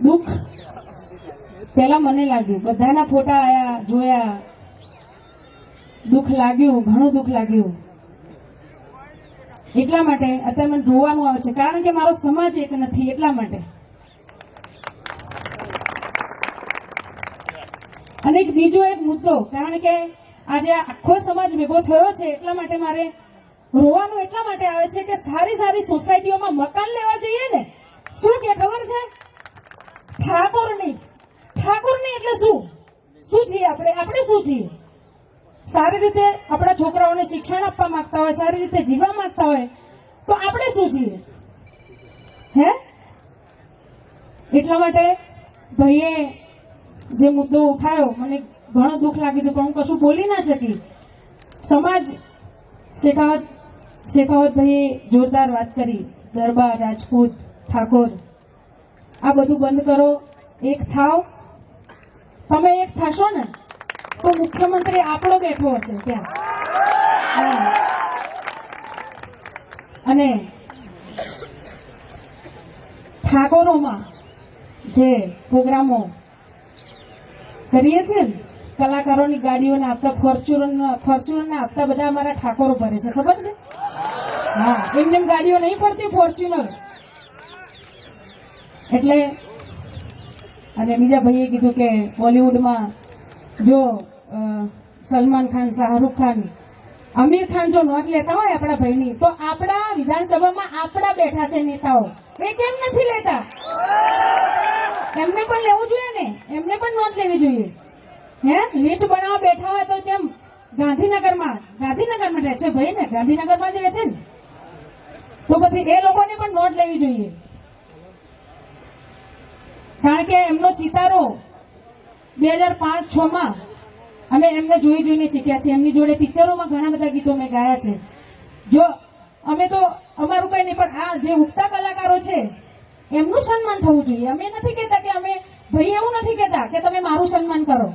દુઃખ પહેલા મને લાગ્યું, બધાના ફોટા આયા, જોયા, દુઃખ લાગ્યું, ઘણું દુઃખ લાગ્યું. એટલા માટે અત્યારે મને જોવાનું આવે છે, કારણ કે મારો સમાજ એક નથી, એટલા માટે. અને બીજો એક મુદ્દો, કારણ કે આજે આખો સમાજ ભેગો થયો છે એટલા માટે મારે રોવાનું એટલા માટે આવે છે કે સારી સારી સોસાયટીઓમાં મકાન લેવા જઈએ ને, શું કે ખબર છે? ઠાકોર નહીં એટલે શું છીએ આપણે શું છીએ? સારી રીતે આપણા છોકરાઓને શિક્ષણ આપવા માંગતા હોય, સારી રીતે જીવવા માંગતા હોય, તો આપણે શું છીએ? હે? એટલા માટે ભાઈએ જે મુદ્દો ઉઠાયો મને ઘણું દુઃખ લાગ્યું, પણ હું કશું બોલી ના શકી. સમાજ શેખાવતભાઈએ જોરદાર વાત કરી, દરબાર, રાજપૂત, ઠાકોર, આ બધું બંધ કરો, એક થાવ. તમે એક થશો ને તો મુખ્યમંત્રી આપણો બેઠો હશે ત્યાં. અને ઠાકોરોમાં જે પ્રોગ્રામો કરીએ છીએ ને, કલાકારોની ગાડીઓને આપતા, ફોર્ચ્યુનરને આપતા બધા અમારા ઠાકોરો ભરે છે, ખબર છે? હા, એમને ગાડીઓ નહીં પડતી, ફોર્ચ્યુનર. એટલે અને બીજા ભાઈએ કીધું કે બોલિવૂડમાં જો સલમાન ખાન, શાહરૂખ ખાન આમિર ખાન જો નોંધ લેતા હોય આપણા ભાઈની, તો આપણા વિધાનસભામાં આપણા બેઠા છે નેતાઓ, એ કેમ નથી લેતા? એમને પણ લેવું જોઈએ ને, એમને પણ નોંધ લેવી જોઈએ. લિસ્ટ બનાવવા બેઠા હોય તો કેમ ગાંધીનગરમાં રહે છે ભાઈ ને, ગાંધીનગરમાં જ રહે છે ને, તો પછી એ લોકોને પણ નોંધ લેવી જોઈએ. કારણ કે એમનો સિતારો 2005-6 અમે એમને જોઈને શીખ્યા છીએ. એમની જોડે પિક્ચરોમાં ઘણા બધા ગીતો મેં ગાયા છે. જો અમે તો અમારું કઈ નહીં, પણ આ જે ઉગતા કલાકારો છે એમનું સન્માન થવું જોઈએ. અમે નથી કહેતા કે અમે ભાઈ એવું નથી કહેતા કે તમે મારું સન્માન કરો.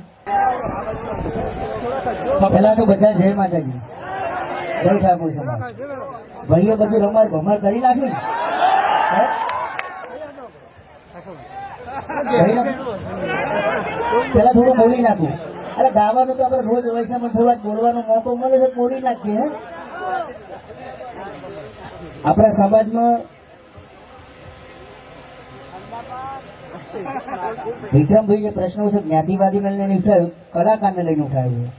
પેલા તો બધા જય માતાજી, જય ઠાકોર સમાજ. ભાઈએ બધું રમાર ભમાર કરી નાખ્યું ને? પેલા થોડું બોલી નાખું. અરે ગાવાનું તો આપણે રોજ હોય છે, પણ થોડા બોલવાનો મોકો મળે તો બોલી નાખીએ. હે, આપણા સમાજમાં વિક્રમભાઈ જે પ્રશ્નો છે જ્ઞાતિવાદીને લઈને ઉઠાવ્યું, કલાકારને લઈને ઉઠાવ્યું.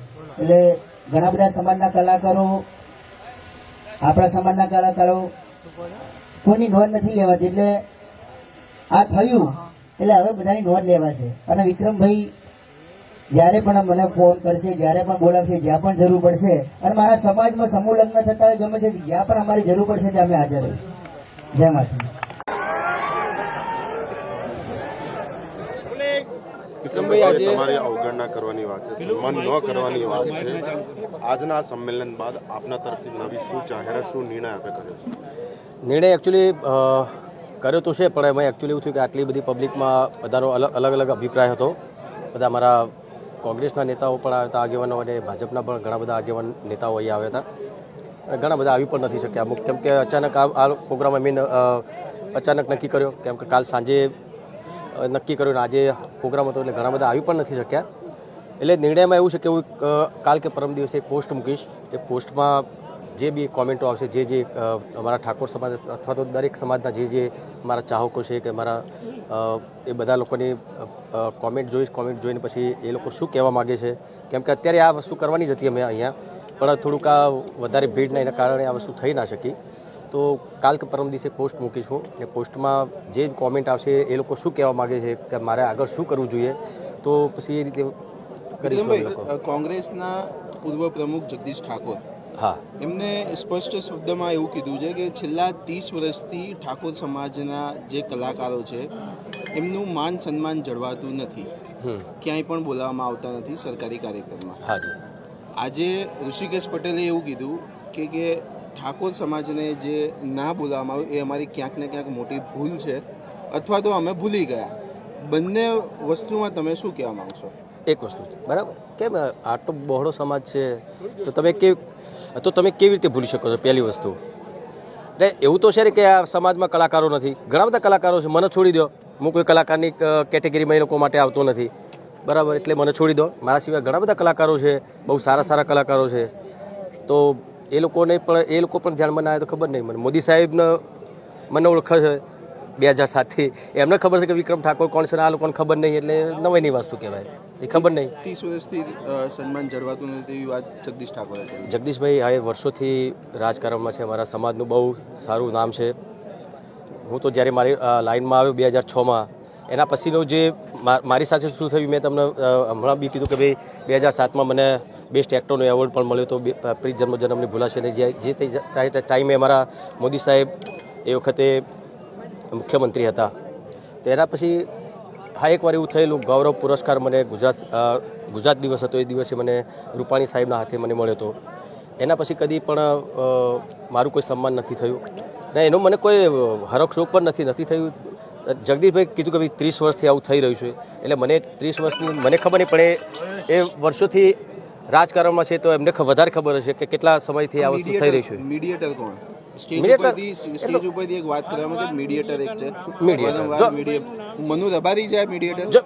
એટલે ઘણા બધા સમાજના કલાકારો, આપણા સમાજના કલાકારો કોઈની નોંધ નથી લેવાતી. એટલે આ થયું એટલે હવે બધાની નોંધ લેવાશે. અને વિક્રમભાઈ જ્યારે પણ મને ફોન કરશે, જ્યારે પણ બોલાવશે, જ્યાં પણ જરૂર પડશે, અને મારા સમાજમાં સમૂહ લગ્ન થતા હોય ગમે તે જ્યાં પણ અમારી જરૂર પડશે ત્યાં અમે હાજર રહીશું. જય માતા. વિક્રમભાઈ, આજે તમારી અવગણના કરવાની વાત છે, સન્માન ન કરવાની વાત છે. આજના આ સંમેલન બાદ આપના તરફથી નવી શું જાહેરાત, શું નિર્ણય આપે કર્યો છે? નિર્ણય એકચ્યુઅલી કર્યો તો છે, પણ એમાં એકચ્યુઅલી એવું થયું કે આટલી બધી પબ્લિકમાં બધાનો અલગ અલગ અભિપ્રાય હતો. બધા અમારા કોંગ્રેસના નેતાઓ પણ આવ્યા હતા, આગેવાનો, અને ભાજપના પણ ઘણા બધા આગેવાન નેતાઓ અહીં આવ્યા હતા. અને ઘણા બધા આવી પણ નથી શક્યા અમુક, કેમ કે અચાનક આ પ્રોગ્રામ મેં અચાનક નક્કી કર્યો, કેમ કે કાલ સાંજે નક્કી કર્યું ને આજે પ્રોગ્રામ હતો, એટલે ઘણા બધા આવી પણ નથી શક્યા. એટલે નિર્ણયમાં એવું છે કે હું કાલ કે પરમ દિવસે એક પોસ્ટ મૂકીશ. એ પોસ્ટમાં જે બી કોમેન્ટો આવશે, જે અમારા ઠાકોર સમાજ અથવા તો દરેક સમાજના જે મારા ચાહકો છે કે મારા એ બધા લોકોની કોમેન્ટ જોઈશ. કોમેન્ટ જોઈને પછી એ લોકો શું કહેવા માગે છે, કેમ કે અત્યારે આ વસ્તુ કરવાની જ હતી અમે અહીંયા, પણ થોડુંક આ વધારે ભીડના એના કારણે આ વસ્તુ થઈ ના શકી. તો કાલ કે પરમ દિવસે પોસ્ટ મૂકીશું, એ પોસ્ટમાં જે કોમેન્ટ આવશે એ લોકો શું કહેવા માગે છે કે મારે આગળ શું કરવું જોઈએ, તો પછી એ રીતે કરીશું. કોંગ્રેસના પૂર્વ પ્રમુખ જગદીશ ઠાકોર, હા, એમને સ્પષ્ટ શબ્દમાં એવું કીધું છે કે છેલ્લા 30 વર્ષથી ઠાકોર સમાજના જે કલાકારો છે એમનું માન સન્માન જળવાતું નથી, ક્યાંય પણ બોલાવવામાં આવતા નથી સરકારી કાર્યક્રમમાં. હાજી. આજે ઋષિકેશ પટેલે એવું કીધું કે ઠાકોર સમાજને જે ના બોલાવવામાં આવ્યું એ અમારી ક્યાંક ને ક્યાંક મોટી ભૂલ છે, અથવા તો અમે ભૂલી ગયા. બંને વસ્તુમાં તમે શું કહેવા માંગશો? એક વસ્તુ છે, બરાબર, કેમ આટલો બહોળો સમાજ છે તો તમે કેવી રીતે ભૂલી શકો છો? પહેલી વસ્તુ એટલે એવું તો છે ને કે આ સમાજમાં કલાકારો નથી, ઘણા બધા કલાકારો છે, મને છોડી દો, હું કોઈ કલાકારની કેટેગરીમાં એ લોકો માટે આવતો નથી, બરાબર, એટલે મને છોડી દો. મારા સિવાય ઘણા બધા કલાકારો છે, બહુ સારા કલાકારો છે, તો એ લોકો પણ ધ્યાનમાં ના આવે તો ખબર નહીં. મને મોદી સાહેબને મને ઓળખે છે 2007થી, એમને ખબર છે કે વિક્રમ ઠાકોર કોણ છે, આ લોકોને ખબર નહીં, એટલે નવાઈની વસ્તુ કહેવાય, એ ખબર નહીં. 30 વર્ષથી સન્માન જળવાતું નથી એવી વાત જગદીશ ઠાકોરે કરી. જગદીશભાઈ હવે વર્ષોથી રાજકારણમાં છે, અમારા સમાજનું બહુ સારું નામ છે. હું તો જ્યારે મારી લાઇનમાં આવ્યો 2006માં, એના પછીનું જે મારી સાથે શું થયું મેં તમને હમણાં બી કીધું કે ભાઈ 2007માં મને બેસ્ટ એક્ટરનો એવોર્ડ પણ મળ્યો હતો, પ્રીત જન્મની ભૂલાશે ને. જે ટાઈમે અમારા મોદી સાહેબ એ વખતે મુખ્યમંત્રી હતા, તો એના પછી એકવાર એવું થયેલું, ગૌરવ પુરસ્કાર મને ગુજરાત દિવસ હતો એ દિવસે મને રૂપાણી સાહેબના હાથે મને મળ્યો હતો. એના પછી કદી પણ મારું કોઈ સન્માન નથી થયું ને એનો મને કોઈ હરખ શોખ પણ નથી થયું. જગદીશભાઈ કીધું કે ભાઈ 30 વર્ષથી આવું થઈ રહ્યું છે, એટલે મને 30 વર્ષની મને ખબર નહીં, પણ એ વર્ષોથી રાજકારણમાં છે તો એમને વધારે ખબર હશે કે કેટલા સમયથી આ વસ્તુ થઈ રહી છે. મીડિયેટર કોણ? સ્ટેજ ઉપરથી એક વાત કરવામાં કે મીડિયેટર એક છે, મનુ રબારી છે મીડિયેટર.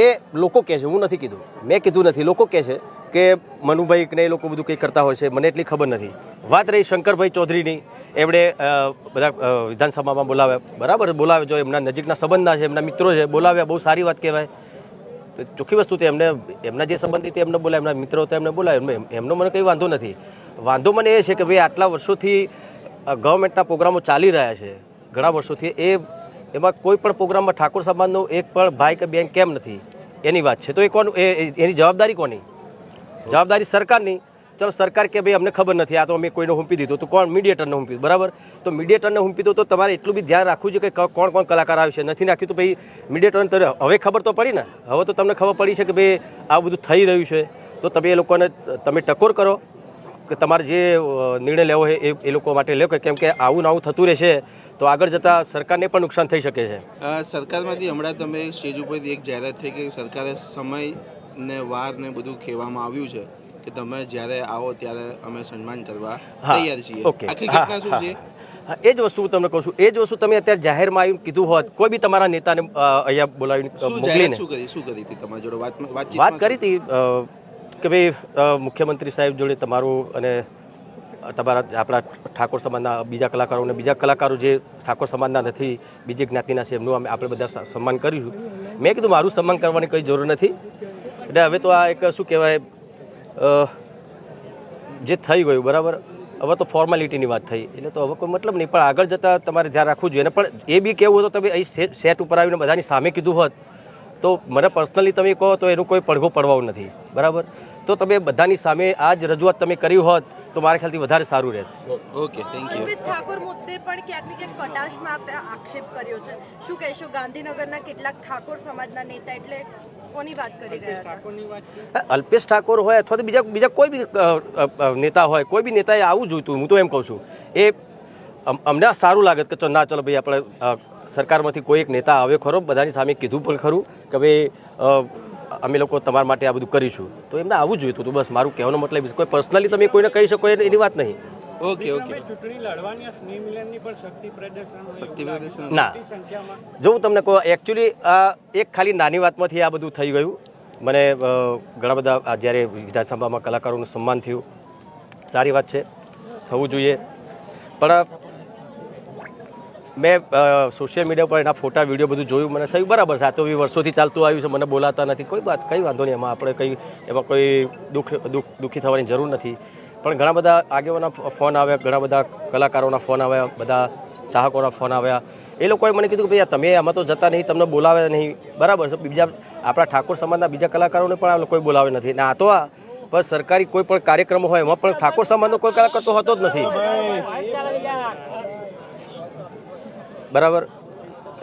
એ લોકો કહે છે, હું નથી કીધું, મેં કીધું નથી, લોકો કહે છે કે મનુભાઈ ને એ લોકો બધું કંઈ કરતા હોય છે, મને એટલી ખબર નથી. વાત રહી શંકરભાઈ ચૌધરીની, એમણે બધા વિધાનસભામાં બોલાવ્યા, બરાબર, બોલાવે, જો એમના નજીકના સંબંધના છે, એમના મિત્રો છે, બોલાવ્યા, બહુ સારી વાત કહેવાય. તો ચોખ્ખી વસ્તુ છે, એમના જે સંબંધિત એમને બોલાય, એમના મિત્રો હતા એમને બોલાય, એમનો મને કંઈ વાંધો નથી. વાંધો મને એ છે કે ભાઈ આટલા વર્ષોથી ગવર્મેન્ટના પ્રોગ્રામો ચાલી રહ્યા છે ઘણા વર્ષોથી, એમાં કોઈ પણ પ્રોગ્રામમાં ઠાકોર સમાજનો એક પણ ભાઈ કે બેન કેમ નથી એની વાત છે. તો એ કોણ, એની જવાબદારી કોની? જવાબદારી સરકારની. ચલો સરકાર કે ભાઈ અમને ખબર નથી, આ તો અમે કોઈને હુંપી દીધું, તો કોણ? મીડિયેટરને હુંપી, બરાબર. તો મીડિયેટરને હુંપી દો તો તમારે એટલું બી ધ્યાન રાખવું છે કે કોણ કોણ કલાકાર આવે છે. નથી નાખ્યું તો ભાઈ મીડિયેટરને તો હવે ખબર તો પડી ને, હવે તો તમને ખબર પડી છે કે ભાઈ આ બધું થઈ રહ્યું છે, તો તમે એ લોકોને તમે ટકોર કરો કે તમારે જે નિર્ણય લેવો હોય એ લોકો માટે લે, કેમ કે આવું ને આવું થતું રહેશે તો આગળ જતાં સરકારને પણ નુકસાન થઈ શકે છે. સરકારમાંથી હમણાં તમે સ્ટેજ ઉપરથી એક જાહેરાત થઈ કે સરકારે સમય ને વાર ને બધું કહેવામાં આવ્યું છે કે તમે જ્યારે આવો ત્યારે અમે સન્માન કરવા તૈયાર છીએ. ઓકે, આખી ઘટના શું છે? એ જ વસ્તુ હું તમને કહું છું. એ જ વસ્તુ તમે અત્યારે જાહેરમાં આવીને કીધું હોત, કોઈ બી તમારા નેતાને અહીંયા બોલાવીને મોકલીને શું કરી હતી તમારી જોડે વાતચીત વાત કરી હતી કે ભાઈ મુખ્યમંત્રી સાહેબ જોડે તમારું અને તમારા આપણા ઠાકોર સમાજના બીજા કલાકારોને, બીજા કલાકારો જે ઠાકોર સમાજના નથી, બીજી જ્ઞાતિના છે, એમનું આપણે બધા સન્માન કરીશું. મેં કીધું મારું સન્માન કરવાની કંઈ જરૂર નથી. એટલે હવે તો આ એક શું કહેવાય, જે થઈ ગયું બરાબર, હવે તો ફોર્માલિટીની વાત થઈ, એટલે તો હવે કોઈ મતલબ નહીં. પણ આગળ જતાં તમારે ધ્યાન રાખવું જોઈએ. પણ એ બી કેવું હતું, તમે અહીં સેટ ઉપર આવીને બધાની સામે કીધું હોત તો મને પર્સનલી તમે કહો તો એનું કોઈ પડઘો પડવાનું નથી, બરાબર. તો તમે બધાની સામે આ જ રજૂઆત તમે કરી હોત તો મારા ખ્યાલથી વધારે સારું રહેત. Okay, thank you. Alpesh Thakor મુદ્દે પણ ક્યાંક ને ક્યાંક કટાશમાં આપે આક્ષેપ કર્યો છે. શું કહેશો? ગાંધીનગરના કેટલાક ઠાકોર સમાજના નેતા, એટલે કોની વાત કરી રહ્યા હતા? અલ્પેશ ઠાકોર હોય અથવા તો બીજા કોઈ બી નેતા હોય, કોઈ બી નેતાએ આવું જોઈતું. હું તો એમ કહું છું એ અમને સારું લાગે કે ના ચલો ભાઈ આપણે સરકારમાંથી કોઈ એક નેતા આવે ખરો, બધાની સામે કીધું પણ ખરું કે ભાઈ અમે લોકો તમારા માટે આ બધું કરીશું, તો એમને આવું જોઈતું હતું. બસ મારું કહેવાનો મતલબ કોઈ પર્સનલી તમે કોઈને કહી શકો એની વાત નહીં. Okay okay. ના, જો હું તમને કહું, એકચ્યુઅલી આ એક ખાલી નાની વાતમાંથી આ બધું થઈ ગયું. મને ઘણા બધા જ્યારે વિધાનસભામાં કલાકારોનું સન્માન થયું, સારી વાત છે, થવું જોઈએ. પણ મેં સોશિયલ મીડિયા પર એના ફોટા વિડીયો બધું જોયું, મને થયું બરાબર છે, આ તો વર્ષોથી ચાલતું આવ્યું છે, મને બોલાતા નથી, કંઈ વાંધો નહીં, એમાં કોઈ દુઃખી થવાની જરૂર નથી. પણ ઘણા બધા આગેવાના ફોન આવ્યા, ઘણા બધા કલાકારોના ફોન આવ્યા, બધા ચાહકોના ફોન આવ્યા. એ લોકોએ મને કીધું કે ભાઈ તમે આમાં તો જતા નહીં, તમને બોલાવે નહીં, બરાબર છે. બીજા આપણા ઠાકોર સમાજના બીજા કલાકારોને પણ આ લોકોએ બોલાવે નથી. અને આ તો બસ સરકારી કોઈ પણ કાર્યક્રમ હોય એમાં પણ ઠાકોર સમાજનો કોઈ કલાકાર તો હોતો જ નથી, બરાબર.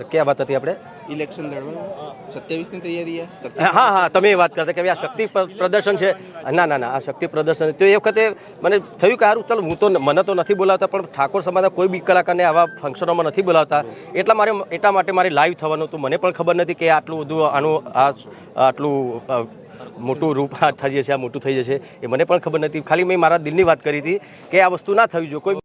ક્યાં વાત હતી આપણે? ઇલેક્શન લડવાનું 27ની તૈયારી છે. હા હા, તમે એ વાત કરતા કે આ શક્તિ પ્રદર્શન છે. ના ના ના, આ શક્તિ પ્રદર્શન તો એ વખતે મને થયું કે સારું ચાલો, મને તો નથી બોલાવતા, પણ ઠાકોર સમાજના કોઈ બી કલાકારને આવા ફંક્શનોમાં નથી બોલાવતા, એટલા માટે મારે લાઈવ થવાનું હતું. મને પણ ખબર નથી કે આટલું બધું આટલું મોટું રૂપ થઈ જશે, આ મોટું થઈ જશે, એ મને પણ ખબર નથી. ખાલી મેં મારા દિલની વાત કરી હતી કે આ વસ્તુ ના થવી જોઈએ. કોઈ